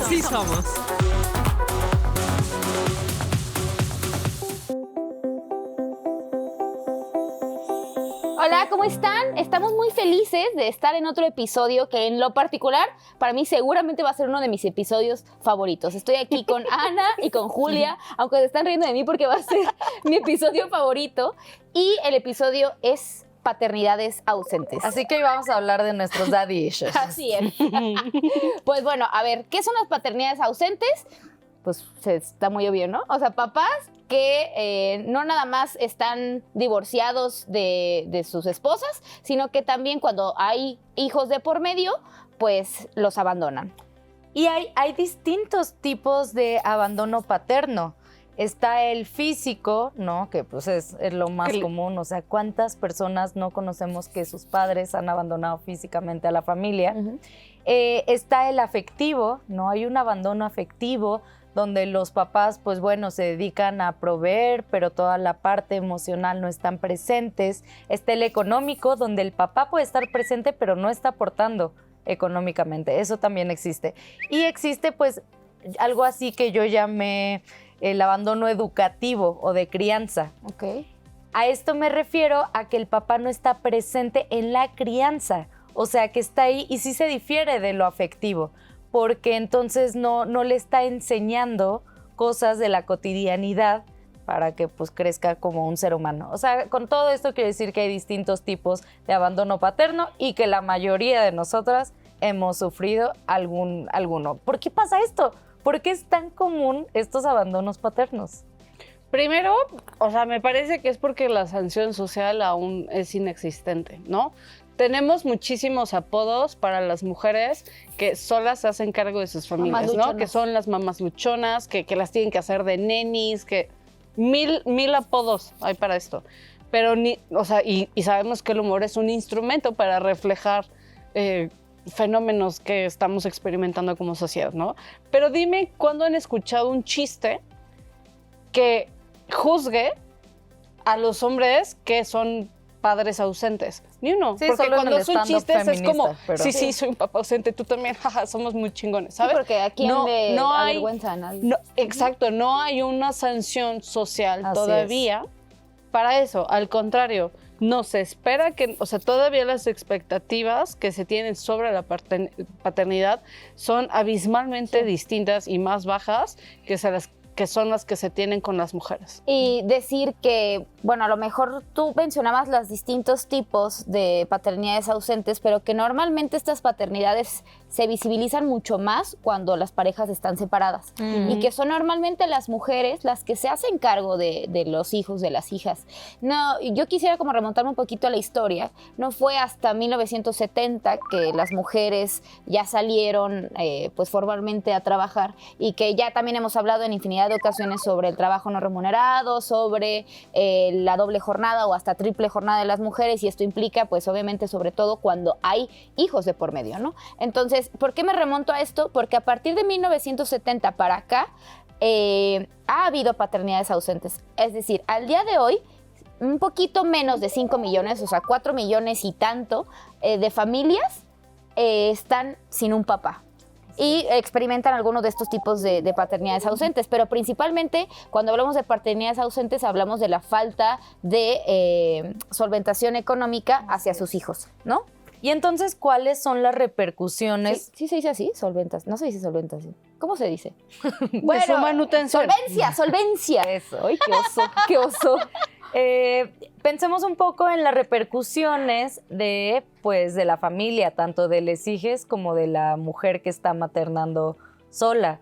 Así somos. Hola, ¿cómo están? Estamos muy felices de estar en otro episodio que en lo particular para mí seguramente va a ser uno de mis episodios favoritos. Estoy aquí con Ana y con Julia, aunque se están riendo de mí porque va a ser mi episodio favorito y el episodio es paternidades ausentes. Así que hoy vamos a hablar de nuestros daddy issues. Así es. Pues bueno, a ver, ¿qué son las paternidades ausentes? Pues está muy obvio, ¿no? O sea, papás que no nada más están divorciados de sus esposas, sino que también cuando hay hijos de por medio, pues los abandonan. Y hay distintos tipos de abandono paterno. Está el físico, ¿no? Que pues es lo más común. O sea, ¿cuántas personas no conocemos que sus padres han abandonado físicamente a la familia? Uh-huh. Está el afectivo, ¿no? Hay un abandono afectivo donde los papás, pues bueno, se dedican a proveer, pero toda la parte emocional no están presentes. Está el económico, donde el papá puede estar presente, pero no está aportando económicamente. Eso también existe. Y existe, pues, algo así que yo llamé el abandono educativo o de crianza. Okay. A esto me refiero a que el papá no está presente en la crianza, o sea, que está ahí y sí se difiere de lo afectivo, porque entonces no le está enseñando cosas de la cotidianidad para que pues crezca como un ser humano. O sea, con todo esto quiero decir que hay distintos tipos de abandono paterno y que la mayoría de nosotras hemos sufrido alguno. ¿Por qué pasa esto? ¿Por qué es tan común estos abandonos paternos? Primero, o sea, me parece que es porque la sanción social aún es inexistente, ¿no? Tenemos muchísimos apodos para las mujeres que solas se hacen cargo de sus familias, ¿no? Que son las mamás luchonas, que las tienen que hacer de nenis, que mil apodos hay para esto. Pero, o sea, y sabemos que el humor es un instrumento para reflejar fenómenos que estamos experimentando como sociedad, ¿no? Pero dime, ¿cuándo han escuchado un chiste que juzgue a los hombres que son padres ausentes? Ni uno. Sí, porque cuando son chistes es como, pero... sí, soy un papá ausente, tú también, jaja, somos muy chingones, ¿sabes? Sí, porque aquí no hay avergüenza a nadie. No, exacto, no hay una sanción social Así todavía para eso. Al contrario, no se espera que, o sea, todavía las expectativas que se tienen sobre la paternidad son abismalmente distintas y más bajas que son las que se tienen con las mujeres. Y decir que, bueno, a lo mejor tú mencionabas los distintos tipos de paternidades ausentes, pero que normalmente estas paternidades se visibilizan mucho más cuando las parejas están separadas. Mm. Y que son normalmente las mujeres las que se hacen cargo de los hijos, de las hijas. No, yo quisiera como remontarme un poquito a la historia. No fue hasta 1970 que las mujeres ya salieron pues formalmente a trabajar y que ya también hemos hablado en infinidad de ocasiones sobre el trabajo no remunerado, sobre la doble jornada o hasta triple jornada de las mujeres, y esto implica pues obviamente sobre todo cuando hay hijos de por medio, ¿no? Entonces, ¿por qué me remonto a esto? Porque a partir de 1970 para acá ha habido paternidades ausentes. Es decir, al día de hoy, un poquito menos de 5 millones, o sea, 4 millones y tanto de familias están sin un papá. Y experimentan algunos de estos tipos de paternidades ausentes, pero principalmente cuando hablamos de paternidades ausentes hablamos de la falta de solventación económica hacia sus hijos, ¿no? Y entonces, ¿cuáles son las repercusiones? Sí se dice así, solventas. No se dice solventas. ¿Cómo se dice? Bueno, su manutención. Solvencia. Eso. ¡Ay, qué oso! Pensemos un poco en las repercusiones de la familia, tanto de les hijes como de la mujer que está maternando sola.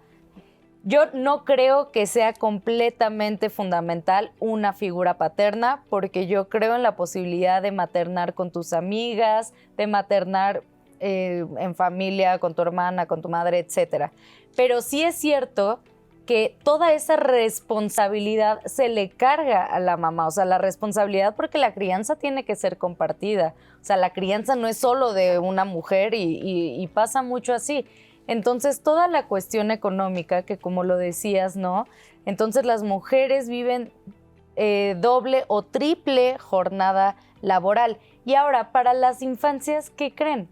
Yo no creo que sea completamente fundamental una figura paterna, porque yo creo en la posibilidad de maternar con tus amigas, de maternar en familia, con tu hermana, con tu madre, etc. Pero sí es cierto que toda esa responsabilidad se le carga a la mamá, o sea, la responsabilidad, porque la crianza tiene que ser compartida. O sea, la crianza no es solo de una mujer y pasa mucho así. Entonces, toda la cuestión económica, que como lo decías, ¿no? Entonces, las mujeres viven doble o triple jornada laboral. Y ahora, para las infancias, ¿qué creen?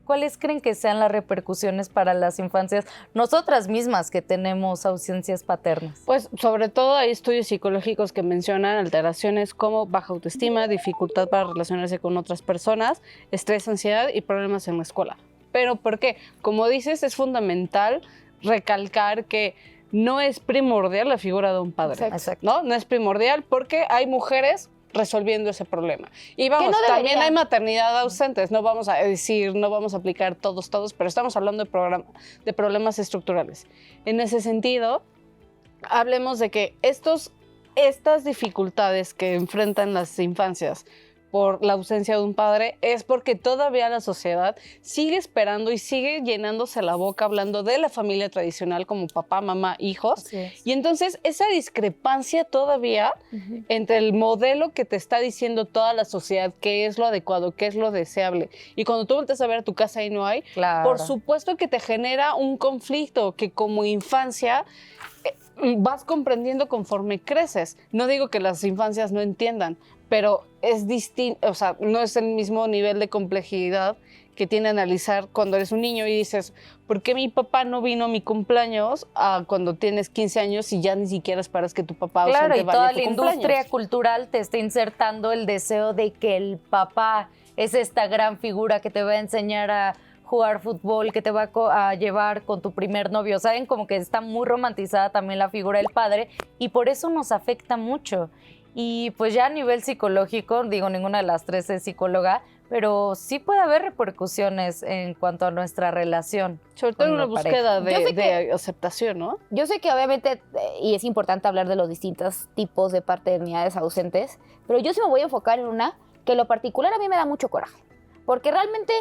¿cuáles creen que sean las repercusiones para las infancias, nosotras mismas que tenemos ausencias paternas? Pues sobre todo hay estudios psicológicos que mencionan alteraciones como baja autoestima, dificultad para relacionarse con otras personas, estrés, ansiedad y problemas en la escuela. ¿Pero por qué? Como dices, es fundamental recalcar que no es primordial la figura de un padre. Exacto. No es primordial porque hay mujeres resolviendo ese problema. Y vamos, no también debería. hay maternidad ausentes, no vamos a decir, no vamos a aplicar todos, pero estamos hablando de problemas estructurales. En ese sentido, hablemos de que estas dificultades que enfrentan las infancias por la ausencia de un padre es porque todavía la sociedad sigue esperando y sigue llenándose la boca hablando de la familia tradicional como papá, mamá, hijos. Así es. Y entonces esa discrepancia todavía entre el modelo que te está diciendo toda la sociedad, qué es lo adecuado, qué es lo deseable, y cuando tú volteas a ver a tu casa y no hay, Claro. por supuesto que te genera un conflicto que como infancia vas comprendiendo conforme creces. No digo que las infancias no entiendan, pero es distinto, o sea, no es el mismo nivel de complejidad que tiene analizar cuando eres un niño y dices, ¿por qué mi papá no vino a mi cumpleaños cuando tienes 15 años y ya ni siquiera esperas que tu papá Claro, ausente y vaya toda a tu la cumpleaños? industria cultural te está insertando el deseo de que el papá es esta gran figura que te va a enseñar a jugar fútbol, que te va a llevar con tu primer novio. ¿Saben? Como que está muy romantizada también la figura del padre y por eso nos afecta mucho. Y pues ya a nivel psicológico, digo, ninguna de las tres es psicóloga, pero sí puede haber repercusiones en cuanto a nuestra relación. Sobre todo en con una la pareja. búsqueda Yo sé de aceptación, ¿no? Yo sé que obviamente, y es importante hablar de los distintos tipos de paternidades ausentes, pero yo sí me voy a enfocar en una que en lo particular a mí me da mucho coraje. Porque realmente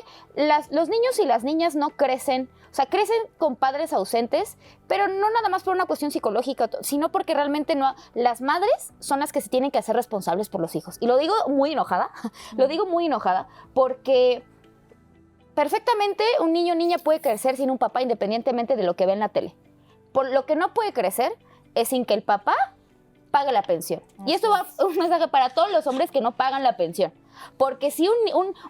los niños y las niñas no crecen, o sea, crecen con padres ausentes, pero no nada más por una cuestión psicológica, sino porque realmente no, las madres son las que se tienen que hacer responsables por los hijos. Y lo digo muy enojada, porque perfectamente un niño o niña puede crecer sin un papá independientemente de lo que ve en la tele. Por lo que no puede crecer es sin que el papá pague la pensión. Y esto va un mensaje para todos los hombres que no pagan la pensión. Porque si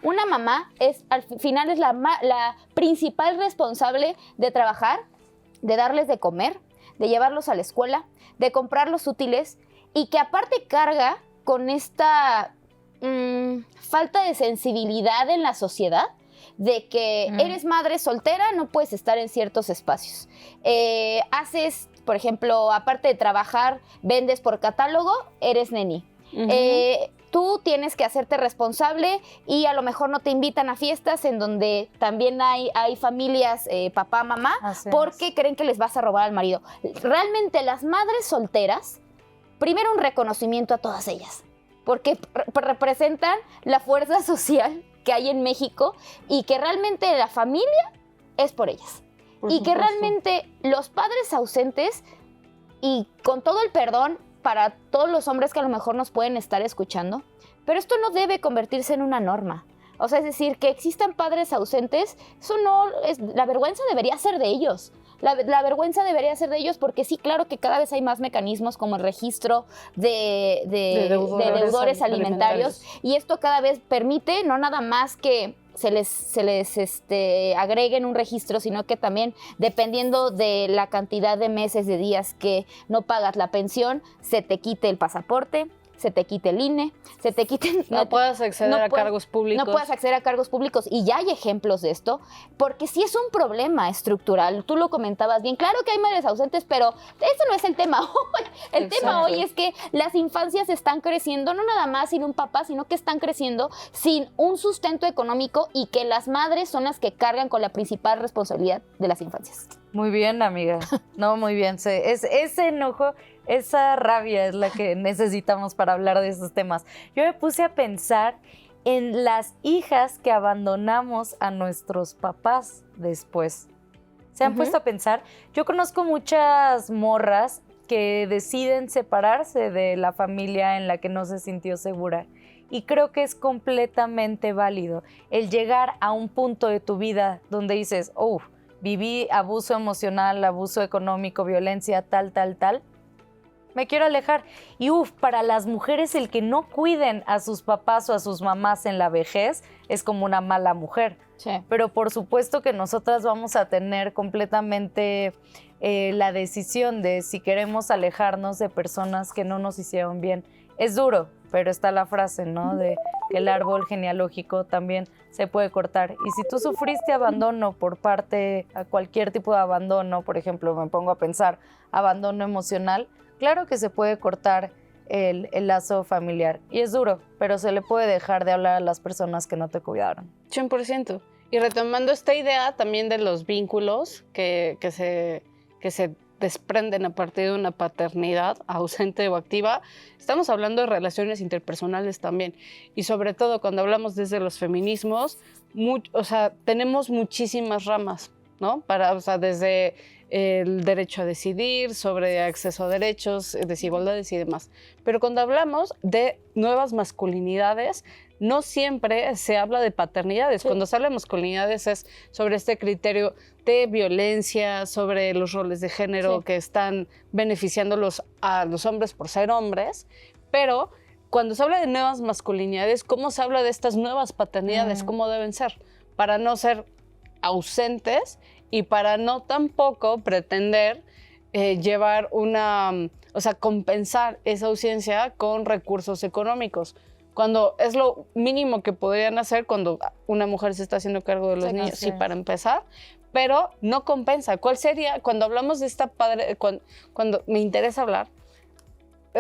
una mamá al final es la principal responsable de trabajar, de darles de comer, de llevarlos a la escuela, de comprar los útiles, y que aparte carga con esta falta de sensibilidad en la sociedad, de que eres madre soltera, no puedes estar en ciertos espacios. Haces, por ejemplo, aparte de trabajar, vendes por catálogo, eres neni. Tú tienes que hacerte responsable y a lo mejor no te invitan a fiestas en donde también hay familias, papá, mamá, porque creen que les vas a robar al marido. Realmente las madres solteras, primero un reconocimiento a todas ellas, porque representan la fuerza social que hay en México y que realmente la familia es por ellas. Y que realmente los padres ausentes, y con todo el perdón para todos los hombres que a lo mejor nos pueden estar escuchando, pero esto no debe convertirse en una norma. O sea, es decir, que existan padres ausentes, eso no es, la vergüenza debería ser de ellos. La vergüenza debería ser de ellos porque sí, claro que cada vez hay más mecanismos como el registro de deudores alimentarios, y esto cada vez permite no nada más que se les agreguen un registro, sino que también, dependiendo de la cantidad de meses, de días que no pagas la pensión, se te quite el pasaporte, se te quite el INE, se te quiten... No puedas acceder a cargos públicos. No puedes acceder a cargos públicos, y ya hay ejemplos de esto, porque sí es un problema estructural. Tú lo comentabas bien. Claro que hay madres ausentes, pero eso no es el tema hoy. El tema hoy es que las infancias están creciendo, no nada más sin un papá, sino que están creciendo sin un sustento económico, y que las madres son las que cargan con la principal responsabilidad de las infancias. Muy bien, amiga. No, muy bien. Ese enojo, esa rabia es la que necesitamos para hablar de esos temas. Yo me puse a pensar en las hijas que abandonamos a nuestros papás después. ¿Se han puesto a pensar? Yo conozco muchas morras que deciden separarse de la familia en la que no se sintió segura. Y creo que es completamente válido el llegar a un punto de tu vida donde dices, viví abuso emocional, abuso económico, violencia, tal, me quiero alejar. Y para las mujeres el que no cuiden a sus papás o a sus mamás en la vejez es como una mala mujer. Sí. pero por supuesto que nosotras vamos a tener completamente la decisión de si queremos alejarnos de personas que no nos hicieron bien. Es duro, pero está la frase, ¿no? De que el árbol genealógico también se puede cortar. Y si tú sufriste abandono por parte, a cualquier tipo de abandono, por ejemplo, me pongo a pensar, abandono emocional, claro que se puede cortar el lazo familiar. Y es duro, pero se le puede dejar de hablar a las personas que no te cuidaron. 100%. Y retomando esta idea también de los vínculos que se desprenden a partir de una paternidad ausente o activa, estamos hablando de relaciones interpersonales también. Y sobre todo cuando hablamos desde los feminismos, tenemos muchísimas ramas, ¿no? Desde el derecho a decidir, sobre acceso a derechos, desigualdades y demás. Pero cuando hablamos de nuevas masculinidades, no siempre se habla de paternidades. Sí. Cuando se habla de masculinidades es sobre este criterio de violencia, sobre los roles de género que están beneficiando a los hombres por ser hombres, pero cuando se habla de nuevas masculinidades, ¿cómo se habla de estas nuevas paternidades? ¿Cómo deben ser? Para no ser ausentes y para no tampoco pretender llevar compensar esa ausencia con recursos económicos. Cuando es lo mínimo que podrían hacer cuando una mujer se está haciendo cargo de los niños, sí, para empezar, pero no compensa. ¿Cuál sería, cuando hablamos de esta padre, cuando me interesa hablar,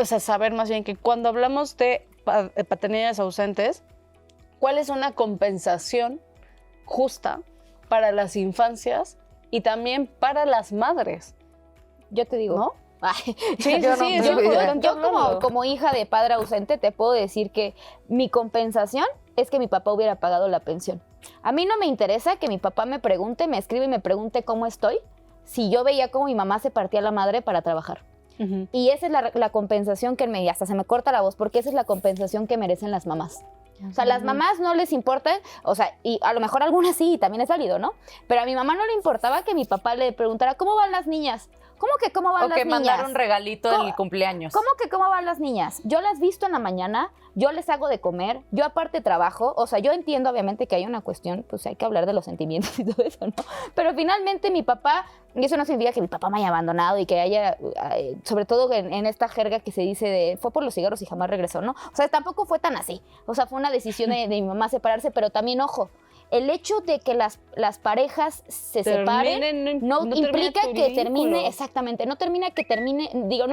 saber más bien que cuando hablamos de paternidades ausentes, cuál es una compensación justa para las infancias y también para las madres? Yo te digo, ¿no? Ay, yo como hija de padre ausente te puedo decir que mi compensación es que mi papá hubiera pagado la pensión. A mí no me interesa que mi papá me escribe y me pregunte cómo estoy, si yo veía cómo mi mamá se partía la madre para trabajar. Uh-huh. Y esa es la compensación que hasta se me corta la voz, porque esa es la compensación que merecen las mamás. O sea, las mamás no les importa, y a lo mejor algunas sí, también es válido, ¿no? Pero a mi mamá no le importaba que mi papá le preguntara, ¿cómo van las niñas? ¿Cómo que cómo van las niñas? O que mandar un regalito del cumpleaños. ¿Cómo que cómo van las niñas? Yo las visto en la mañana, yo les hago de comer, yo aparte trabajo, yo entiendo obviamente que hay una cuestión, pues hay que hablar de los sentimientos y todo eso, ¿no? Pero finalmente mi papá, y eso no significa que mi papá me haya abandonado y que haya, sobre todo en esta jerga que se dice fue por los cigarros y jamás regresó, ¿no? Tampoco fue tan así. Fue una decisión de mi mamá separarse, pero también, ojo, el hecho de que las parejas se separen no implica que termine, exactamente, no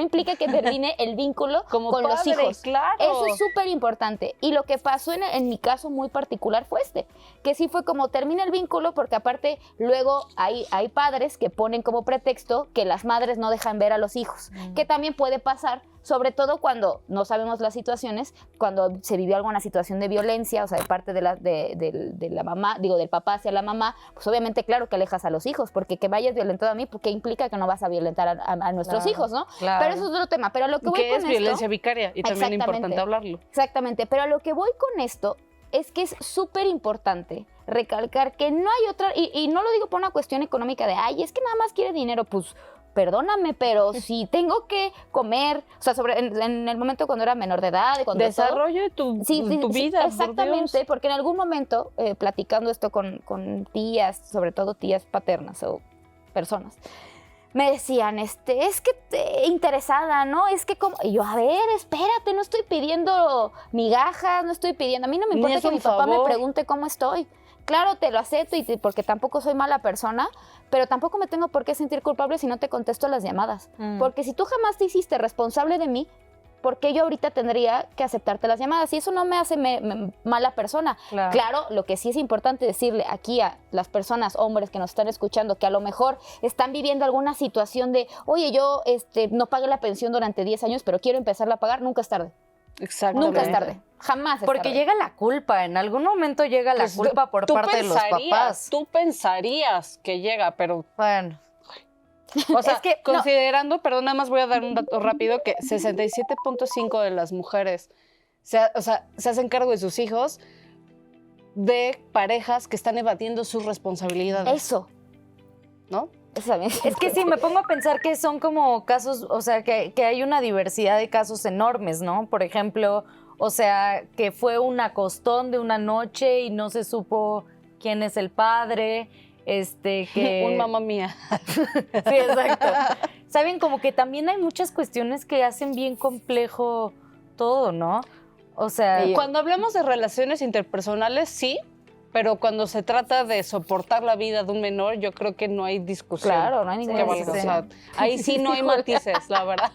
implica que termine el vínculo con padre, los hijos. Claro. Eso es súper importante. Y lo que pasó en mi caso muy particular fue que sí fue como termina el vínculo, porque aparte luego hay padres que ponen como pretexto que las madres no dejan ver a los hijos, que también puede pasar, sobre todo cuando no sabemos las situaciones, cuando se vivió alguna situación de violencia, de parte de la mamá, del papá hacia la mamá, pues obviamente claro que alejas a los hijos, porque que vayas violentado a mí, porque implica que no vas a violentar a nuestros hijos, ¿no? Claro. Pero eso es otro tema. Pero lo que voy con esto... es violencia vicaria, y también es importante hablarlo. Exactamente, pero a lo que voy con esto es que es súper importante recalcar que no hay otra, y no lo digo por una cuestión económica de, es que nada más quiere dinero, pues... Perdóname, pero si tengo que comer, en el momento cuando era menor de edad, cuando desarrolle tu vida. Exactamente, porque en algún momento, platicando esto con tías, sobre todo tías paternas o personas, me decían, es que interesada, ¿no? Es que como... Y yo, a ver, espérate, no estoy pidiendo migajas, no estoy pidiendo... A mí no me importa que mi papá me pregunte cómo estoy. Claro, te lo acepto porque tampoco soy mala persona, pero tampoco me tengo por qué sentir culpable si no te contesto las llamadas. Porque si tú jamás te hiciste responsable de mí, ¿por qué yo ahorita tendría que aceptarte las llamadas? Y eso no me hace mala persona. Claro, lo que sí es importante decirle aquí a las personas, hombres que nos están escuchando, que a lo mejor están viviendo alguna situación de, oye, yo no pagué la pensión durante 10 años, pero quiero empezarla a pagar, nunca es tarde. Exactamente. Nunca es tarde. Jamás es Porque tarde. llega la culpa, en algún momento llega la culpa por parte de los papás. Tú pensarías que llega, pero... Bueno. Es que, considerando, perdón, nada más voy a dar un dato rápido, que 67.5% de las mujeres se hacen cargo de sus hijos de parejas que están evadiendo sus responsabilidades. Eso. ¿No? Es que sí, me pongo a pensar que son como casos, que hay una diversidad de casos enormes, ¿no? Por ejemplo, que fue un acostón de una noche y no se supo quién es el padre, que... Un mamá mía. Sí, exacto. Saben, como que también hay muchas cuestiones que hacen bien complejo todo, ¿no? O sea... Cuando hablamos de relaciones interpersonales, sí, pero cuando se trata de soportar la vida de un menor, yo creo que no hay discusión. Claro, no hay ninguna O sea, ahí sí no hay matices, la verdad.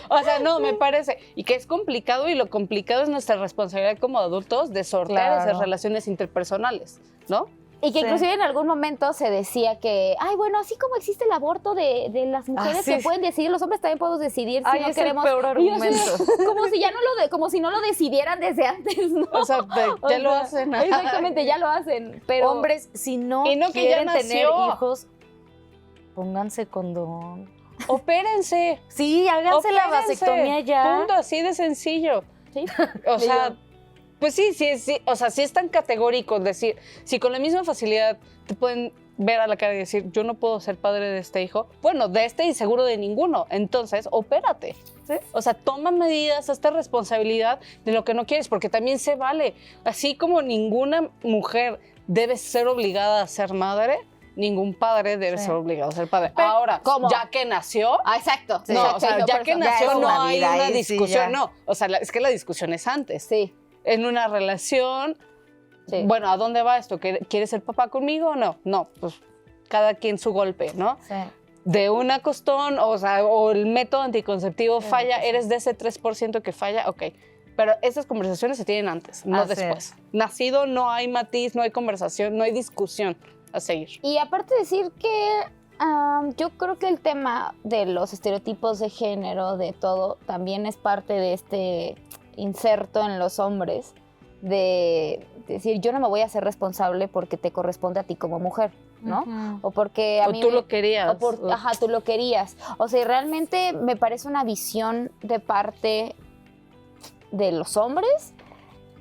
O sea, no, me parece. Y que es complicado, y lo complicado es nuestra responsabilidad como adultos de sortear esas relaciones interpersonales, ¿no? Y que inclusive en algún momento se decía que, ay, bueno, así como existe el aborto de las mujeres que pueden decidir, los hombres también podemos decidir si no queremos. Es el peor argumento. Como si ya como si no lo decidieran desde antes, ¿no? O sea, ya lo hacen. Exactamente, ya lo hacen. Pero hombres, si no, que quieren ya tener hijos, pónganse condón. Opérense. Sí, háganse la vasectomía ya. Punto, así de sencillo. ¿sí? O sea, pues sí, o sea, sí es tan categórico decir, si con la misma facilidad te pueden ver a la cara y decir, yo no puedo ser padre de este hijo, bueno, de este y seguro de ninguno, entonces, opérate. ¿Sí? O sea, toma medidas, hazte responsabilidad de lo que no quieres, porque también se vale. Así como ninguna mujer debe ser obligada a ser madre, ningún padre debe ser obligado a ser padre. Pero, ahora, ¿cómo? ya que nació... exacto. No, o sea, ya que nació no hay una discusión, sí, no. O sea, es que la discusión es antes. Sí. En una relación, bueno, ¿a dónde va esto? ¿Quieres ser papá conmigo o no? No, pues cada quien su golpe, ¿no? Sí. De un acostón, o sea, o el método anticonceptivo falla, eres de ese 3% que falla, ok. Pero esas conversaciones se tienen antes, no después. Nacido no hay matiz, no hay conversación, no hay discusión a seguir. Y aparte decir que yo creo que el tema de los estereotipos de género, de todo, también es parte de este inserto en los hombres de decir, yo no me voy a hacer responsable porque te corresponde a ti como mujer, ¿no? O porque a mí... tú lo querías. Ajá, tú lo querías. O sea, realmente me parece una visión de parte de los hombres,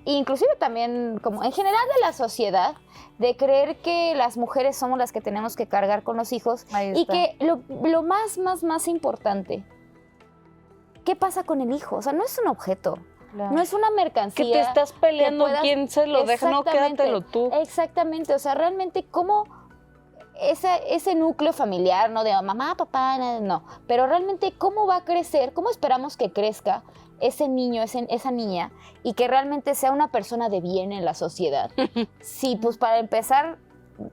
inclusive también como en general de la sociedad, de creer que las mujeres somos las que tenemos que cargar con los hijos y que lo más importante, ¿qué pasa con el hijo? O sea, no es un objeto. Claro. No es una mercancía. Que te estás peleando quién se lo deja, no, quédatelo tú. Exactamente, o sea, realmente cómo ese núcleo familiar, no de mamá, papá, no, pero realmente cómo va a crecer, cómo esperamos que crezca ese niño, esa niña, y que realmente sea una persona de bien en la sociedad. Sí, pues para empezar,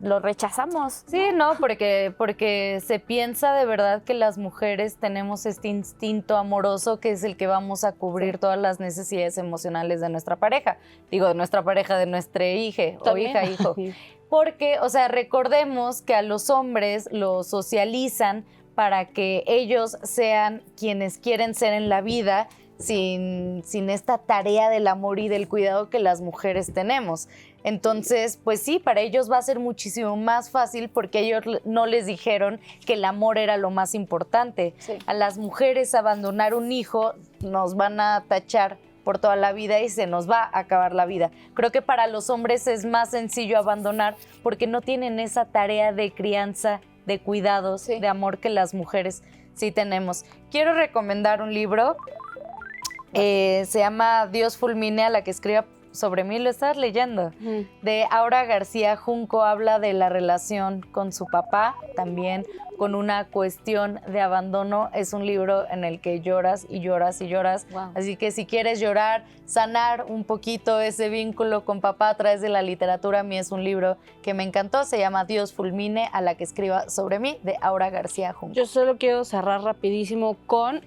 lo rechazamos. Sí, no, porque se piensa de verdad que las mujeres tenemos este instinto amoroso que es el que vamos a cubrir todas las necesidades emocionales de nuestra pareja. Digo, de nuestra pareja, de nuestra hija o hija, hijo. Porque, o sea, recordemos que a los hombres los socializan para que ellos sean quienes quieren ser en la vida, sin esta tarea del amor y del cuidado que las mujeres tenemos. Entonces, pues sí, para ellos va a ser muchísimo más fácil porque ellos no les dijeron que el amor era lo más importante. Sí. A las mujeres abandonar un hijo nos van a tachar por toda la vida y se nos va a acabar la vida. Creo que para los hombres es más sencillo abandonar porque no tienen esa tarea de crianza, de cuidados, de amor que las mujeres sí tenemos. Quiero recomendar un libro. Se llama Dios fulmine a la que escriba sobre mí, lo estás leyendo, de Aura García Junco. Habla de la relación con su papá, también con una cuestión de abandono. Es un libro en el que lloras y lloras y lloras. Wow. Así que si quieres llorar, sanar un poquito ese vínculo con papá a través de la literatura, a mí es un libro que me encantó. Se llama Dios fulmine a la que escriba sobre mí, de Aura García Junco. Yo solo quiero cerrar rapidísimo con...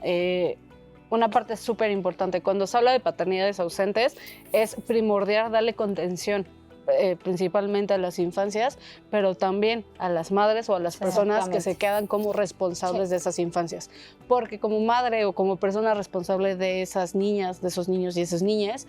una parte súper importante. Cuando se habla de paternidades ausentes, es primordial darle contención, principalmente a las infancias, pero también a las madres o a las personas que se quedan como responsables de esas infancias. Porque como madre o como persona responsable de esas niñas, de esos niños y esas niñas,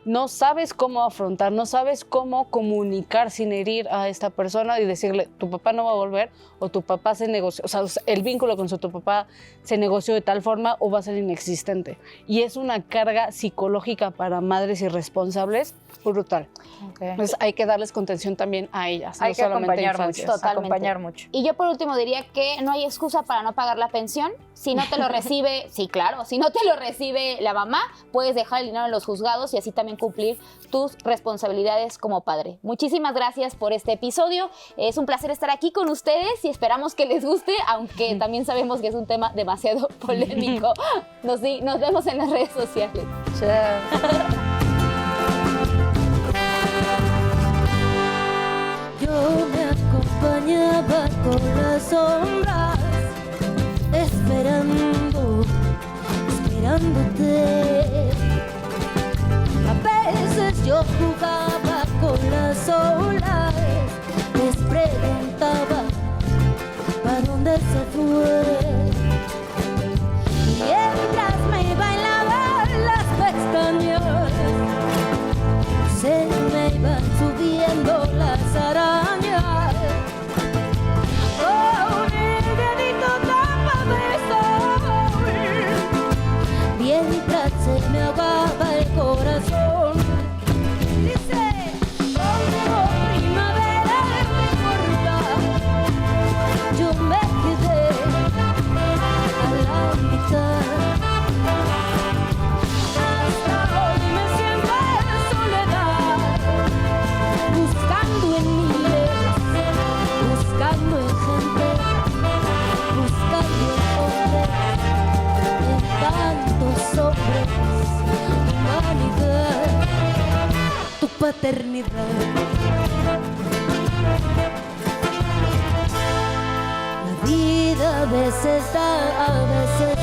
no sabes cómo afrontar, no sabes cómo comunicar sin herir a esta persona y decirle, tu papá no va a volver, o tu papá se negoció, o sea, el vínculo con tu papá se negoció de tal forma o va a ser inexistente. Y es una carga psicológica para madres irresponsables brutal. Entonces hay que darles contención también a ellas. Hay no que acompañar mucho. Totalmente. Acompañar mucho. Y yo por último diría que no hay excusa para no pagar la pensión. Si no te lo recibe, sí, claro, si no te lo recibe la mamá, puedes dejar el dinero en los juzgados y así también también cumplir tus responsabilidades como padre. Muchísimas gracias por este episodio. Es un placer estar aquí con ustedes y esperamos que les guste, aunque también sabemos que es un tema demasiado polémico. Nos vemos en las redes sociales. Yo me acompañaba con las sombras, esperándote. A veces yo jugaba con las olas, les preguntaba ¿pa' dónde se fue? Mientras me bailaban las pestañas, se me iban subiendo las arañas. Con el dedito tapa de sol, mientras se me ahogaba el corazón. Dice, como primavera recorda, yo me quedé a la mitad. Hasta hoy me siento en soledad, buscando en miles, buscando en gente, buscando en hombres, en tantos hombres, humanidad, tu paternidad. La vida a veces da, a veces